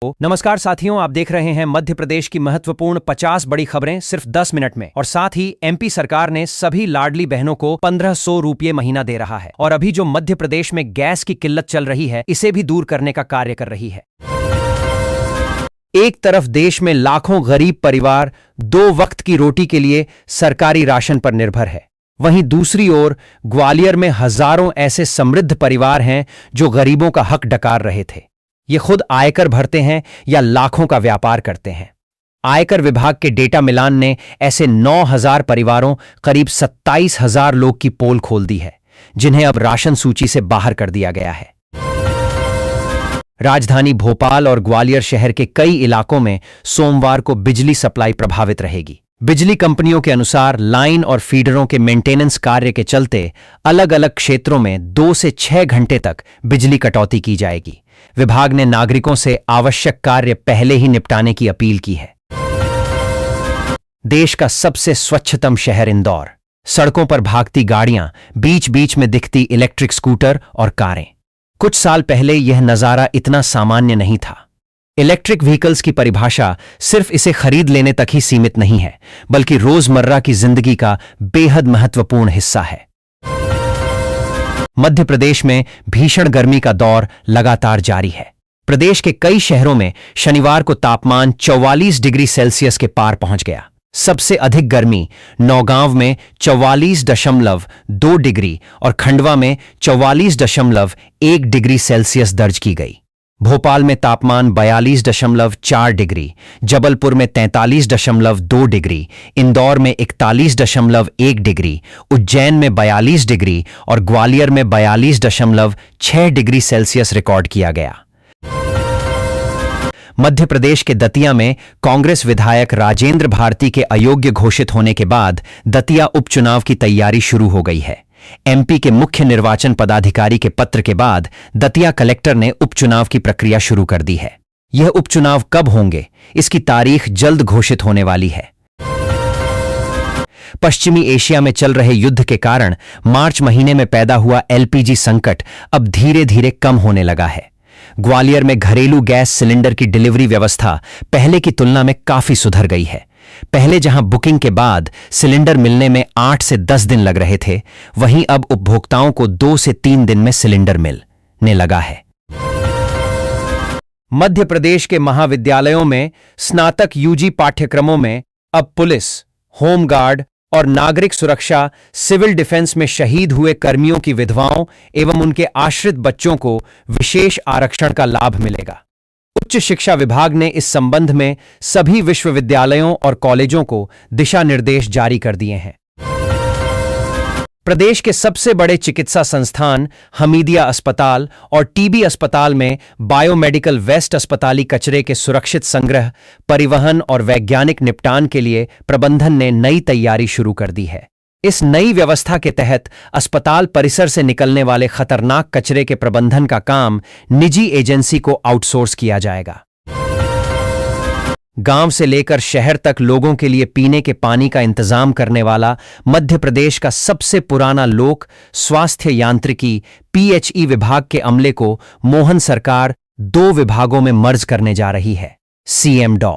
नमस्कार साथियों, आप देख रहे हैं मध्य प्रदेश की महत्वपूर्ण 50 बड़ी खबरें सिर्फ 10 मिनट में। और साथ ही एमपी सरकार ने सभी लाडली बहनों को 1500 रुपये महीना दे रहा है। और अभी जो मध्य प्रदेश में गैस की किल्लत चल रही है, इसे भी दूर करने का कार्य कर रही है। एक तरफ देश में लाखों गरीब परिवार 2 वक्त की रोटी के लिए सरकारी राशन पर निर्भर है, वहीं दूसरी ओर ग्वालियर में हजारों ऐसे समृद्ध परिवार हैं जो गरीबों का हक डकार रहे थे। ये खुद आयकर भरते हैं या लाखों का व्यापार करते हैं। आयकर विभाग के डेटा मिलान ने ऐसे 9000 परिवारों, करीब 27,000 लोग की पोल खोल दी है, जिन्हें अब राशन सूची से बाहर कर दिया गया है। राजधानी भोपाल और ग्वालियर शहर के कई इलाकों में सोमवार को बिजली सप्लाई प्रभावित रहेगी। बिजली कंपनियों के अनुसार लाइन और फीडरों के मेंटेनेंस कार्य के चलते अलग अलग क्षेत्रों में 2 से 6 घंटे तक बिजली कटौती की जाएगी। विभाग ने नागरिकों से आवश्यक कार्य पहले ही निपटाने की अपील की है। देश का सबसे स्वच्छतम शहर इंदौर। सड़कों पर भागती गाड़ियां, बीच बीच में दिखती इलेक्ट्रिक स्कूटर और कारें। कुछ साल पहले यह नजारा इतना सामान्य नहीं था। इलेक्ट्रिक व्हीकल्स की परिभाषा सिर्फ इसे खरीद लेने तक ही सीमित नहीं है, बल्कि रोजमर्रा की जिंदगी का बेहद महत्वपूर्ण हिस्सा है। मध्य प्रदेश में भीषण गर्मी का दौर लगातार जारी है। प्रदेश के कई शहरों में शनिवार को तापमान 44 डिग्री सेल्सियस के पार पहुंच गया। सबसे अधिक गर्मी नौगांव में 44.2 डिग्री और खंडवा में 44.1 डिग्री सेल्सियस दर्ज की गई। भोपाल में तापमान 42.4 डिग्री, जबलपुर में 43.2 डिग्री, इंदौर में 41.1 डिग्री, उज्जैन में 42 डिग्री और ग्वालियर में 42.6 डिग्री सेल्सियस रिकॉर्ड किया गया। मध्य प्रदेश के दतिया में कांग्रेस विधायक राजेंद्र भारती के अयोग्य घोषित होने के बाद दतिया उपचुनाव की तैयारी शुरू हो गई है। एमपी के मुख्य निर्वाचन पदाधिकारी के पत्र के बाद दतिया कलेक्टर ने उपचुनाव की प्रक्रिया शुरू कर दी है। यह उपचुनाव कब होंगे, इसकी तारीख जल्द घोषित होने वाली है। पश्चिमी एशिया में चल रहे युद्ध के कारण मार्च महीने में पैदा हुआ एलपीजी संकट अब धीरे धीरे कम होने लगा है। ग्वालियर में घरेलू गैस सिलेंडर की डिलीवरी व्यवस्था पहले की तुलना में काफी सुधर गई है। पहले जहां बुकिंग के बाद सिलेंडर मिलने में 8 से 10 दिन लग रहे थे, वहीं अब उपभोक्ताओं को 2 से 3 दिन में सिलेंडर मिलने लगा है। मध्य प्रदेश के महाविद्यालयों में स्नातक यूजी पाठ्यक्रमों में अब पुलिस, होमगार्ड और नागरिक सुरक्षा, सिविल डिफेंस में शहीद हुए कर्मियों की विधवाओं एवं उनके आश्रित बच्चों को विशेष आरक्षण का लाभ मिलेगा। उच्च शिक्षा विभाग ने इस संबंध में सभी विश्वविद्यालयों और कॉलेजों को दिशा निर्देश जारी कर दिए हैं। प्रदेश के सबसे बड़े चिकित्सा संस्थान हमीदिया अस्पताल और टीबी अस्पताल में बायोमेडिकल वेस्ट अस्पताली कचरे के सुरक्षित संग्रह, परिवहन और वैज्ञानिक निपटान के लिए प्रबंधन ने नई तैयारी शुरू कर दी है। इस नई व्यवस्था के तहत अस्पताल परिसर से निकलने वाले खतरनाक कचरे के प्रबंधन का काम निजी एजेंसी को आउटसोर्स किया जाएगा। गांव से लेकर शहर तक लोगों के लिए पीने के पानी का इंतजाम करने वाला मध्य प्रदेश का सबसे पुराना लोक स्वास्थ्य यांत्रिकी पीएचई विभाग के अमले को मोहन सरकार 2 विभागों में मर्ज करने जा रही है। सीएम डॉ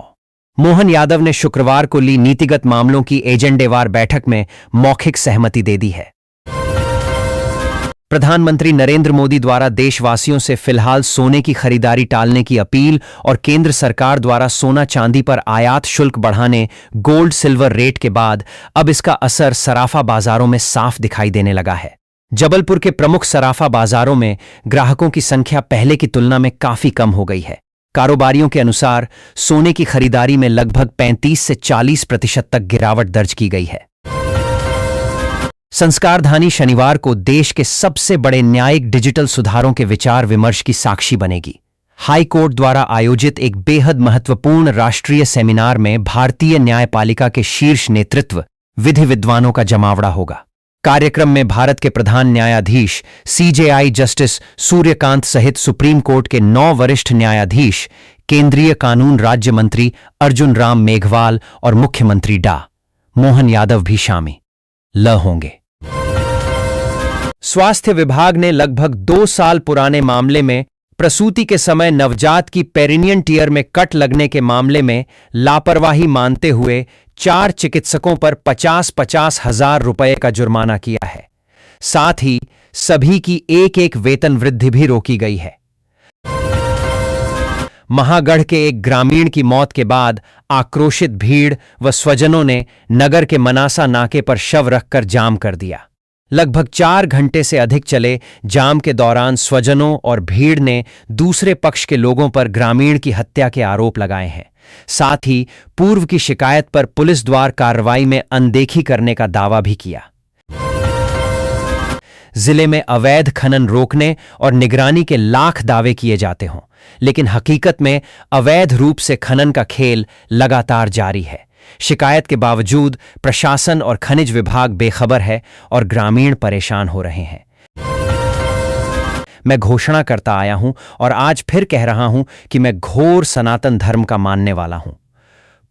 मोहन यादव ने शुक्रवार को ली नीतिगत मामलों की एजेंडेवार बैठक में मौखिक सहमति दे दी है। प्रधानमंत्री नरेंद्र मोदी द्वारा देशवासियों से फिलहाल सोने की खरीदारी टालने की अपील और केंद्र सरकार द्वारा सोना चांदी पर आयात शुल्क बढ़ाने गोल्ड सिल्वर रेट के बाद अब इसका असर सराफा बाजारों में साफ दिखाई देने लगा है। जबलपुर के प्रमुख सराफा बाजारों में ग्राहकों की संख्या पहले की तुलना में काफी कम हो गई है। कारोबारियों के अनुसार सोने की खरीदारी में लगभग 35 से 40% तक गिरावट दर्ज की गई है। संस्कारधानी शनिवार को देश के सबसे बड़े न्यायिक डिजिटल सुधारों के विचार विमर्श की साक्षी बनेगी। हाई कोर्ट द्वारा आयोजित एक बेहद महत्वपूर्ण राष्ट्रीय सेमिनार में भारतीय न्यायपालिका के शीर्ष नेतृत्व, विधि विद्वानों का जमावड़ा होगा। कार्यक्रम में भारत के प्रधान न्यायाधीश सीजेआई जस्टिस सूर्यकांत सहित सुप्रीम कोर्ट के 9 वरिष्ठ न्यायाधीश, केंद्रीय कानून राज्य मंत्री अर्जुन राम मेघवाल और मुख्यमंत्री डॉ मोहन यादव भी शामिल होंगे। स्वास्थ्य विभाग ने लगभग 2 साल पुराने मामले में प्रसूति के समय नवजात की पेरिनियन टियर में कट लगने के मामले में लापरवाही मानते हुए 4 चिकित्सकों पर 50-50 हजार रुपए का जुर्माना किया है। साथ ही सभी की एक वेतन वृद्धि भी रोकी गई है। महागढ़ के एक ग्रामीण की मौत के बाद आक्रोशित भीड़ व स्वजनों ने नगर के मनासा नाके पर शव रखकर जाम कर दिया। लगभग 4 घंटे से अधिक चले जाम के दौरान स्वजनों और भीड़ ने दूसरे पक्ष के लोगों पर ग्रामीण की हत्या के आरोप लगाए हैं। साथ ही पूर्व की शिकायत पर पुलिस द्वारा कार्रवाई में अनदेखी करने का दावा भी किया। जिले में अवैध खनन रोकने और निगरानी के लाख दावे किए जाते हों, लेकिन हकीकत में अवैध रूप से खनन का खेल लगातार जारी है। शिकायत के बावजूद प्रशासन और खनिज विभाग बेखबर है और ग्रामीण परेशान हो रहे हैं। मैं घोषणा करता आया हूं और आज फिर कह रहा हूं कि मैं घोर सनातन धर्म का मानने वाला हूं।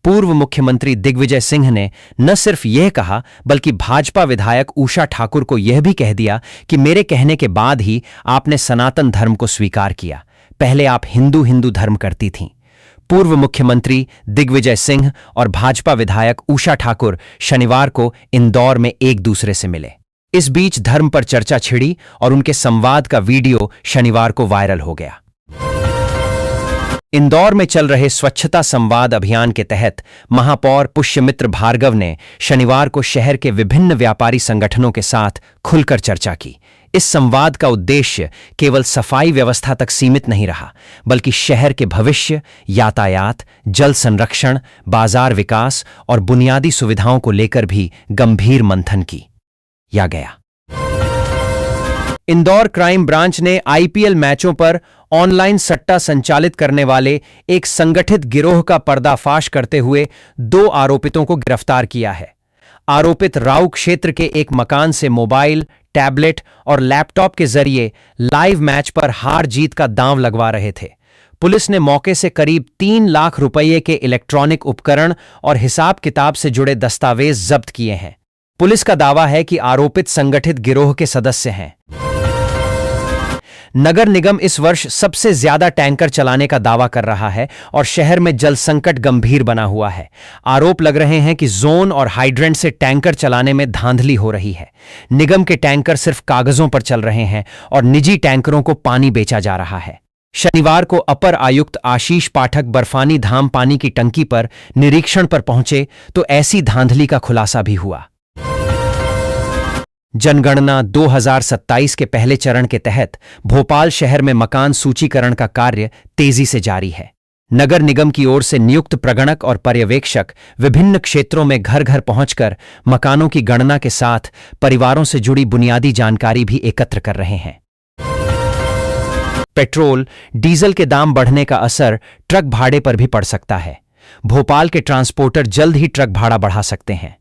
पूर्व मुख्यमंत्री दिग्विजय सिंह ने न सिर्फ यह कहा बल्कि भाजपा विधायक उषा ठाकुर को यह भी कह दिया कि मेरे कहने के बाद ही आपने सनातन धर्म को स्वीकार किया, पहले आप हिंदू धर्म करती थीं। पूर्व मुख्यमंत्री दिग्विजय सिंह और भाजपा विधायक उषा ठाकुर शनिवार को इंदौर में एक दूसरे से मिले। इस बीच धर्म पर चर्चा छिड़ी और उनके संवाद का वीडियो शनिवार को वायरल हो गया। इंदौर में चल रहे स्वच्छता संवाद अभियान के तहत महापौर पुष्यमित्र भार्गव ने शनिवार को शहर के विभिन्न व्यापारी संगठनों के साथ खुलकर चर्चा की। इस संवाद का उद्देश्य केवल सफाई व्यवस्था तक सीमित नहीं रहा, बल्कि शहर के भविष्य, यातायात, जल संरक्षण, बाजार विकास और बुनियादी सुविधाओं को लेकर भी गंभीर मंथन किया गया। इंदौर क्राइम ब्रांच ने आईपीएल मैचों पर ऑनलाइन सट्टा संचालित करने वाले एक संगठित गिरोह का पर्दाफाश करते हुए 2 आरोपितों को गिरफ्तार किया है। आरोपित राउ क्षेत्र के एक मकान से मोबाइल, टैबलेट और लैपटॉप के जरिए लाइव मैच पर हार जीत का दांव लगवा रहे थे। पुलिस ने मौके से करीब 3 लाख रुपये के इलेक्ट्रॉनिक उपकरण और हिसाब किताब से जुड़े दस्तावेज जब्त किए हैं। पुलिस का दावा है कि आरोपित संगठित गिरोह के सदस्य हैं। नगर निगम इस वर्ष सबसे ज्यादा टैंकर चलाने का दावा कर रहा है और शहर में जल संकट गंभीर बना हुआ है। आरोप लग रहे हैं कि जोन और हाइड्रेंट से टैंकर चलाने में धांधली हो रही है। निगम के टैंकर सिर्फ कागजों पर चल रहे हैं और निजी टैंकरों को पानी बेचा जा रहा है। शनिवार को अपर आयुक्त आशीष पाठक बर्फानी धाम पानी की टंकी पर निरीक्षण पर पहुंचे तो ऐसी धांधली का खुलासा भी हुआ। जनगणना 2027 के पहले चरण के तहत भोपाल शहर में मकान सूचीकरण का कार्य तेजी से जारी है। नगर निगम की ओर से नियुक्त प्रगणक और पर्यवेक्षक विभिन्न क्षेत्रों में घर घर पहुंचकर मकानों की गणना के साथ परिवारों से जुड़ी बुनियादी जानकारी भी एकत्र कर रहे हैं। पेट्रोल, डीजल के दाम बढ़ने का असर ट्रक भाड़े पर भी पड़ सकता है। भोपाल के ट्रांसपोर्टर जल्द ही ट्रक भाड़ा बढ़ा सकते हैं।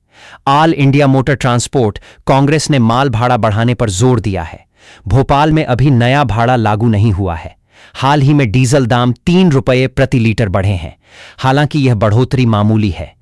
All India motor transport Congress ने माल भाड़ा बढ़ाने पर जोर दिया है। भोपाल में अभी नया भाड़ा लागू नहीं हुआ है। हाल ही में डीजल दाम 3 रुपये प्रति लीटर बढ़े हैं। हालांकि यह बढ़ोतरी मामूली है।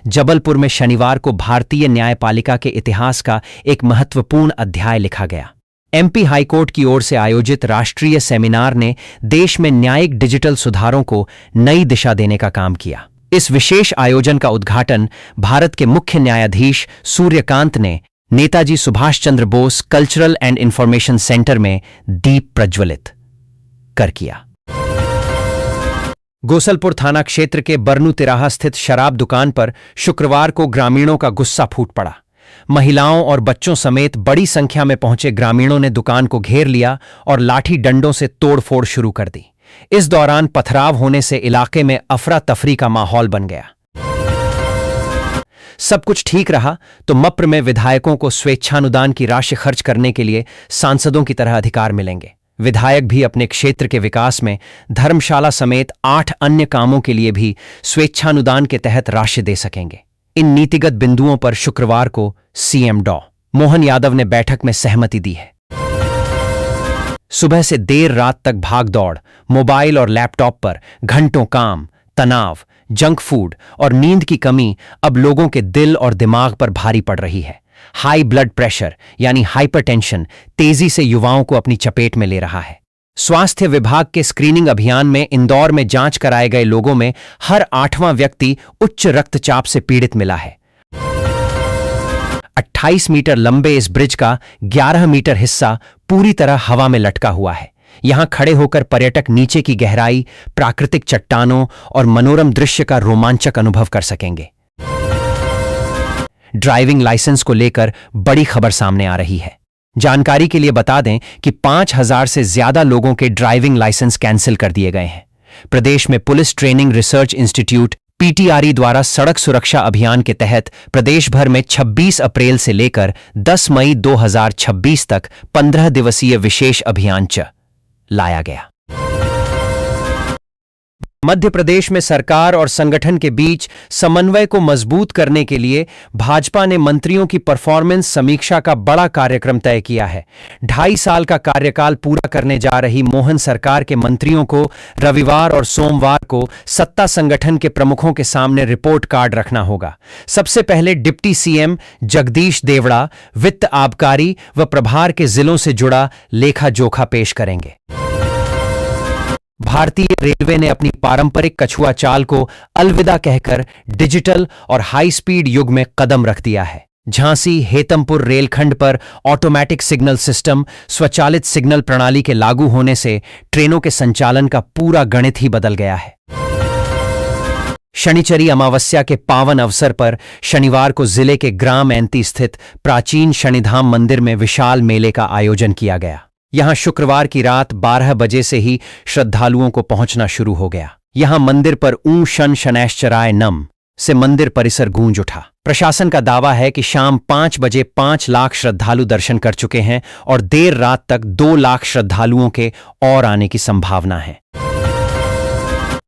जबलपुर में शनिवार को भारतीय न्यायपालिका के इतिहास का एक महत्वपूर्ण अध्याय लिखा गया। एमपी हाईकोर्ट की ओर से आयोजित राष्ट्रीय सेमिनार ने देश में न्यायिक डिजिटल सुधारों को नई दिशा देने का काम किया। इस विशेष आयोजन का उद्घाटन भारत के मुख्य न्यायाधीश सूर्यकांत ने Netaji Subhash Chandra Bose cultural and information centre में दीप प्रज्वलित कर किया। गोसलपुर थाना क्षेत्र के बरनू तिराहा स्थित शराब दुकान पर शुक्रवार को ग्रामीणों का गुस्सा फूट पड़ा। महिलाओं और बच्चों समेत बड़ी संख्या में पहुंचे ग्रामीणों ने दुकान को घेर लिया और लाठी डंडों से तोड़फोड़ शुरू कर दी। इस दौरान पथराव होने से इलाके में अफरा तफरी का माहौल बन गया। सब कुछ ठीक रहा तो मप्र में विधायकों को स्वेच्छानुदान की राशि खर्च करने के लिए सांसदों की तरह अधिकार मिलेंगे। विधायक भी अपने क्षेत्र के विकास में धर्मशाला समेत 8 अन्य कामों के लिए भी स्वेच्छानुदान के तहत राशि दे सकेंगे। इन नीतिगत बिंदुओं पर शुक्रवार को सीएम डॉ. मोहन यादव ने बैठक में सहमति दी है। सुबह से देर रात तक भागदौड़, मोबाइल और लैपटॉप पर घंटों काम, तनाव, जंक फूड और नींद की कमी अब लोगों के दिल और दिमाग पर भारी पड़ रही है। हाई ब्लड प्रेशर यानी हाइपरटेंशन तेजी से युवाओं को अपनी चपेट में ले रहा है। स्वास्थ्य विभाग के स्क्रीनिंग अभियान में इंदौर में जांच कराए गए लोगों में हर 8वां व्यक्ति उच्च रक्तचाप से पीड़ित मिला है। 28 मीटर लंबे इस ब्रिज का 11 मीटर हिस्सा पूरी तरह हवा में लटका हुआ है। यहां खड़े होकर पर्यटक नीचे की गहराई, प्राकृतिक चट्टानों और मनोरम दृश्य का रोमांचक अनुभव कर सकेंगे। ड्राइविंग लाइसेंस को लेकर बड़ी खबर सामने आ रही है। जानकारी के लिए बता दें कि 5000 से ज्यादा लोगों के ड्राइविंग लाइसेंस कैंसिल कर दिए गए हैं। प्रदेश में पुलिस ट्रेनिंग रिसर्च इंस्टीट्यूट पीटीआरई द्वारा सड़क सुरक्षा अभियान के तहत प्रदेश भर में 26 अप्रैल से लेकर 10 मई 2026 तक 15 दिवसीय विशेष अभियान लाया गया। मध्य प्रदेश में सरकार और संगठन के बीच समन्वय को मजबूत करने के लिए भाजपा ने मंत्रियों की परफॉर्मेंस समीक्षा का बड़ा कार्यक्रम तय किया है। 2.5 साल का कार्यकाल पूरा करने जा रही मोहन सरकार के मंत्रियों को रविवार और सोमवार को सत्ता संगठन के प्रमुखों के सामने रिपोर्ट कार्ड रखना होगा। सबसे पहले डिप्टी सीएम जगदीश देवड़ा वित्त, आबकारी व प्रभार के जिलों से जुड़ा लेखा जोखा पेश करेंगे। भारतीय रेलवे ने अपनी पारंपरिक कछुआ चाल को अलविदा कहकर डिजिटल और हाई स्पीड युग में कदम रख दिया है। झांसी हेतमपुर रेलखंड पर ऑटोमेटिक सिग्नल सिस्टम, स्वचालित सिग्नल प्रणाली के लागू होने से ट्रेनों के संचालन का पूरा गणित ही बदल गया है। शनिचरी अमावस्या के पावन अवसर पर शनिवार को जिले के ग्राम एंती स्थित प्राचीन शनिधाम मंदिर में विशाल मेले का आयोजन किया गया। यहां शुक्रवार की रात 12 बजे से ही श्रद्धालुओं को पहुंचना शुरू हो गया। यहां मंदिर पर ऊं शन शनैश्चराय नम से मंदिर परिसर गूंज उठा। प्रशासन का दावा है कि शाम 5 बजे 5 लाख श्रद्धालु दर्शन कर चुके हैं और देर रात तक 2 लाख श्रद्धालुओं के और आने की संभावना है।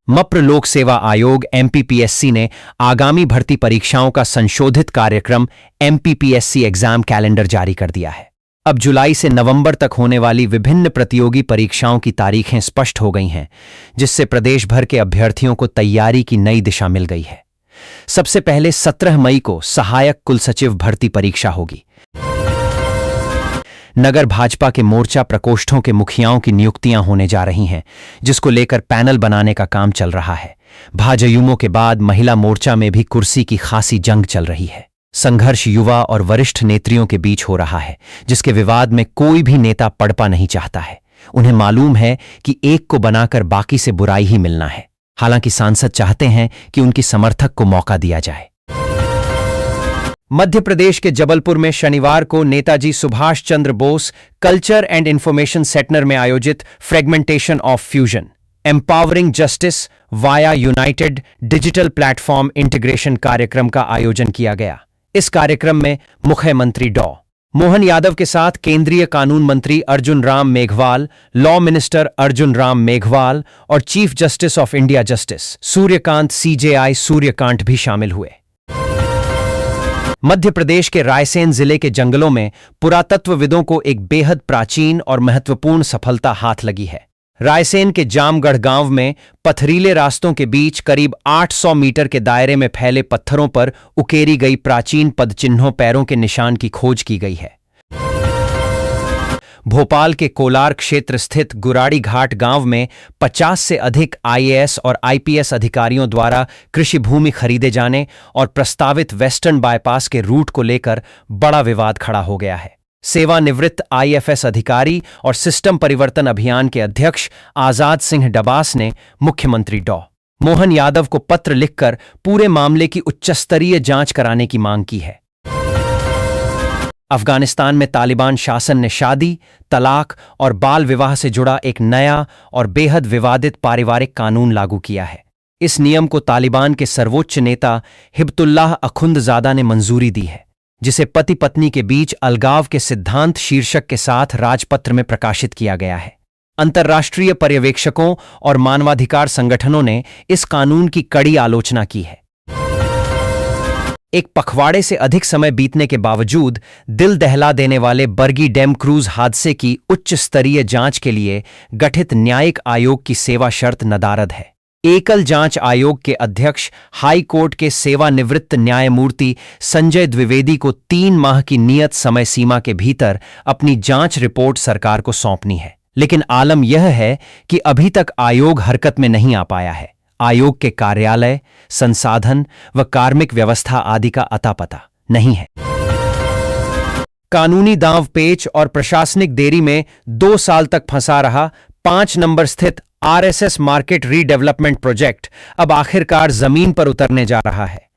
मप्र लोक सेवा आयोग एमपीपीएससी ने आगामी भर्ती परीक्षाओं का संशोधित कार्यक्रम एमपीपीएससी एग्जाम कैलेंडर जारी कर दिया है। अब जुलाई से नवंबर तक होने वाली विभिन्न प्रतियोगी परीक्षाओं की तारीखें स्पष्ट हो गई हैं, जिससे प्रदेश भर के अभ्यर्थियों को तैयारी की नई दिशा मिल गई है। सबसे पहले 17 मई को सहायक कुलसचिव भर्ती परीक्षा होगी। नगर भाजपा के मोर्चा प्रकोष्ठों के मुखियाओं की नियुक्तियां होने जा रही हैं, जिसको लेकर पैनल बनाने का काम चल रहा है। भाजयुमो के बाद महिला मोर्चा में भी कुर्सी की खासी जंग चल रही है। संघर्ष युवा और वरिष्ठ नेत्रियों के बीच हो रहा है, जिसके विवाद में कोई भी नेता पड़पा नहीं चाहता है। उन्हें मालूम है कि एक को बनाकर बाकी से बुराई ही मिलना है। हालांकि सांसद चाहते हैं कि उनकी समर्थक को मौका दिया जाए। मध्य प्रदेश के जबलपुर में शनिवार को Netaji Subhash Chandra Bose culture and information centre में आयोजित fragmentation of fusion empowering justice via united digital platform integration कार्यक्रम का आयोजन किया गया। इस कार्यक्रम में मुख्यमंत्री डॉ. मोहन यादव के साथ केंद्रीय कानून मंत्री अर्जुन राम मेघवाल, लॉ मिनिस्टर अर्जुन राम मेघवाल और chief justice of India justice Suryakant CJI Suryakant भी शामिल हुए। मध्य प्रदेश के रायसेन जिले के जंगलों में पुरातत्वविदों को एक बेहद प्राचीन और महत्वपूर्ण सफलता हाथ लगी है। रायसेन के जामगढ़ गांव में पथरीले रास्तों के बीच करीब 800 मीटर के दायरे में फैले पत्थरों पर उकेरी गई प्राचीन पदचिन्हों पैरों के निशान की खोज की गई है। भोपाल के कोलार क्षेत्र स्थित गुराड़ी घाट गांव में 50 से अधिक आईएएस और आईपीएस अधिकारियों द्वारा कृषि भूमि खरीदे जाने और प्रस्तावित वेस्टर्न बाईपास के रूट को लेकर बड़ा विवाद खड़ा हो गया है। सेवानिवृत्त आईएफएस अधिकारी और सिस्टम परिवर्तन अभियान के अध्यक्ष आजाद सिंह डबास ने मुख्यमंत्री डॉ. मोहन यादव को पत्र लिखकर पूरे मामले की उच्चस्तरीय जांच कराने की मांग की है। अफगानिस्तान में तालिबान शासन ने शादी, तलाक और बाल विवाह से जुड़ा एक नया और बेहद विवादित पारिवारिक कानून लागू किया है। इस नियम को तालिबान के सर्वोच्च नेता हिब्तुल्लाह अखुंदजादा ने मंजूरी दी है, जिसे पति पत्नी के बीच अलगाव के सिद्धांत शीर्षक के साथ राजपत्र में प्रकाशित किया गया है। अंतर्राष्ट्रीय पर्यवेक्षकों और मानवाधिकार संगठनों ने इस कानून की कड़ी आलोचना की है। एक पखवाड़े से अधिक समय बीतने के बावजूद दिल दहला देने वाले बरगी डैम क्रूज हादसे की उच्च स्तरीय जांच के लिए गठित न्यायिक आयोग की सेवा शर्त नदारद है। एकल जांच आयोग के अध्यक्ष हाई कोर्ट के सेवानिवृत्त न्यायमूर्ति संजय द्विवेदी को 3 माह की नियत समय सीमा के भीतर अपनी जांच रिपोर्ट सरकार को सौंपनी है। लेकिन आलम यह है कि अभी तक आयोग हरकत में नहीं आ पाया है। आयोग के कार्यालय, संसाधन व कार्मिक व्यवस्था आदि का अता पता नहीं है। कानूनी दांव पेच और प्रशासनिक देरी में 2 साल तक फंसा रहा 5 नंबर स्थित आरएसएस मार्केट रीडेवलपमेंट प्रोजेक्ट अब आखिरकार जमीन पर उतरने जा रहा है।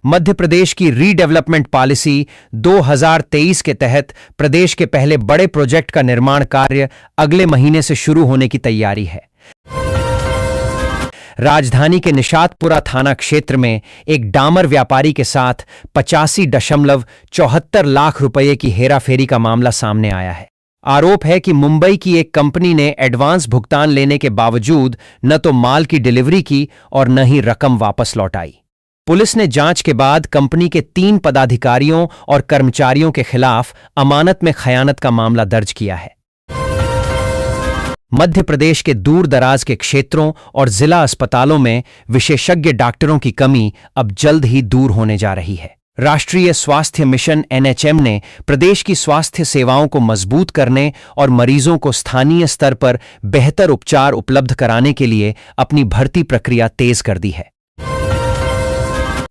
मध्य प्रदेश की रीडेवलपमेंट पॉलिसी 2023 के तहत प्रदेश के पहले बड़े प्रोजेक्ट का निर्माण कार्य अगले महीने से शुरू होने की तैयारी है। राजधानी के निशातपुरा थाना क्षेत्र में एक डामर व्यापारी के साथ 85.74 लाख रुपए की हेराफेरी का मामला सामने आया है। आरोप है कि मुंबई की एक कंपनी ने एडवांस भुगतान लेने के बावजूद न तो माल की डिलीवरी की और न ही रकम वापस लौटाई। पुलिस ने जांच के बाद कंपनी के 3 पदाधिकारियों और कर्मचारियों के खिलाफ अमानत में खयानत का मामला दर्ज किया है। मध्य प्रदेश के दूर दराज के क्षेत्रों और जिला अस्पतालों में विशेषज्ञ डॉक्टरों की कमी अब जल्द ही दूर होने जा रही है। राष्ट्रीय स्वास्थ्य मिशन NHM ने प्रदेश की स्वास्थ्य सेवाओं को मजबूत करने और मरीजों को स्थानीय स्तर पर बेहतर उपचार उपलब्ध कराने के लिए अपनी भर्ती प्रक्रिया तेज कर दी है।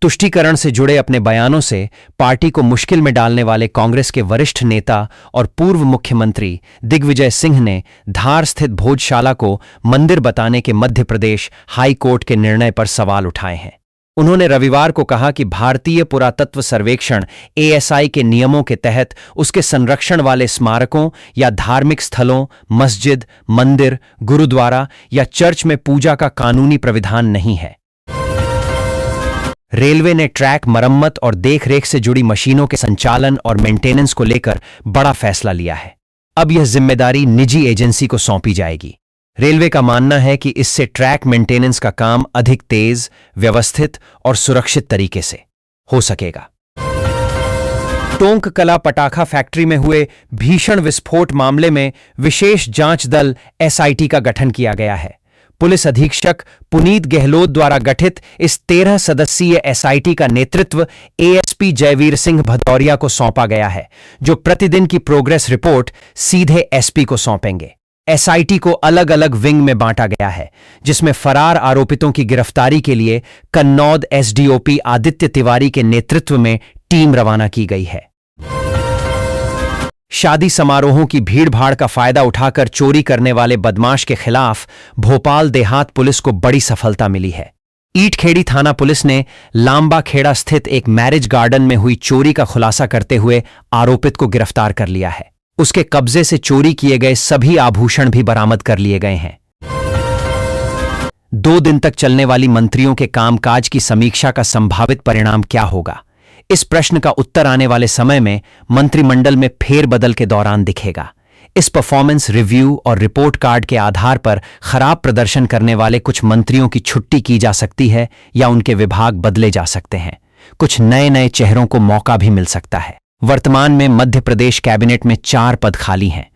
तुष्टीकरण से जुड़े अपने बयानों से पार्टी को मुश्किल में डालने वाले कांग्रेस के वरिष्ठ नेता और पूर्व मुख्यमंत्री दिग्विजय सिंह ने धार स्थित भोजशाला को मंदिर बताने के मध्य प्रदेश हाई कोर्ट के निर्णय पर सवाल उठाए हैं। उन्होंने रविवार को कहा कि भारतीय पुरातत्व सर्वेक्षण ASI के नियमों के तहत उसके संरक्षण वाले स्मारकों या धार्मिक स्थलों, मस्जिद, मंदिर, गुरुद्वारा या चर्च में पूजा का कानूनी प्राविधान नहीं है। रेलवे ने ट्रैक मरम्मत और देखरेख से जुड़ी मशीनों के संचालन और मेंटेनेंस को लेकर बड़ा फैसला लिया है। अब यह जिम्मेदारी निजी एजेंसी को सौंपी जाएगी। रेलवे का मानना है कि इससे ट्रैक मेंटेनेंस का काम अधिक तेज, व्यवस्थित और सुरक्षित तरीके से हो सकेगा। टोंक कला पटाखा फैक्ट्री में हुए भीषण विस्फोट मामले में विशेष जांच दल SIT का गठन किया गया है। पुलिस अधीक्षक पुनीत गहलोत द्वारा गठित इस 13 सदस्यीय SIT का नेतृत्व ASP जयवीर सिंह भदौरिया को सौंपा गया है, जो प्रतिदिन की प्रोग्रेस रिपोर्ट सीधे SP को सौंपेंगे। SIT को अलग अलग विंग में बांटा गया है, जिसमें फरार आरोपितों की गिरफ्तारी के लिए कन्नौद SDOP आदित्य तिवारी के नेतृत्व में टीम रवाना की गई है। शादी समारोहों की भीड़भाड़ का फायदा उठाकर चोरी करने वाले बदमाश के खिलाफ भोपाल देहात पुलिस को बड़ी सफलता मिली है। ईटखेड़ी थाना पुलिस ने लांबा खेड़ा स्थित एक मैरिज गार्डन में हुई चोरी का खुलासा करते हुए आरोपित को गिरफ्तार कर लिया है। उसके कब्जे से चोरी किए गए सभी आभूषण भी बरामद कर लिए गए हैं। 2 दिन तक चलने वाली मंत्रियों के कामकाज की समीक्षा का संभावित परिणाम क्या होगा? इस प्रश्न का उत्तर आने वाले समय में मंत्रिमंडल में फेरबदल के दौरान दिखेगा। इस परफॉर्मेंस रिव्यू और रिपोर्ट कार्ड के आधार पर खराब प्रदर्शन करने वाले कुछ मंत्रियों की छुट्टी की जा सकती है या उनके विभाग बदले जा सकते हैं। कुछ नए चेहरों को मौका भी मिल सकता है। वर्तमान में मध्य प्रदेश कैबिनेट में 4 पद खाली हैं,